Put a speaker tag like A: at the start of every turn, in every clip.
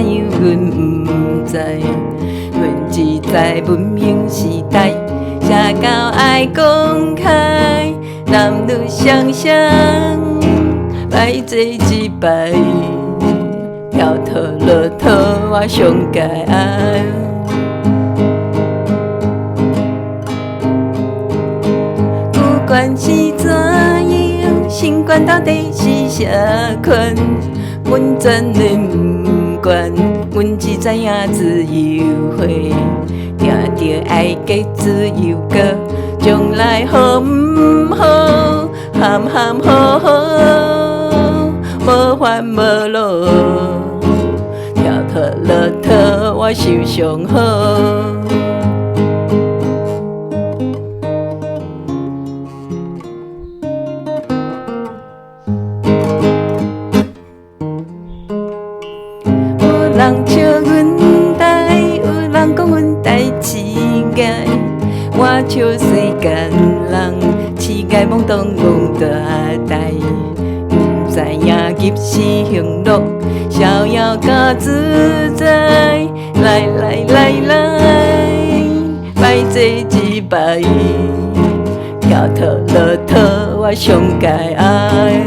A: 样，阮不知。阮只知文明时代，社交爱公开，男女双双歹做一摆，跳脱落脱我上界爱。不管是怎样，身悬到底是啥款，阮真的不管，阮只知影自由会，听着爱给自由歌，将来好唔好，含含好好，无烦无恼，跳脱落脱我想上好。有人笑阮呆，有人讲阮呆痴呆，我笑世间人痴呆懵懂戆大呆，不知影入世享乐，逍遥加自在，来来来来，歹做一摆，跳脱落脱我上界爱。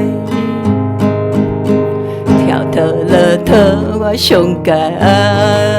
A: 跳脱落脱，我上界爱。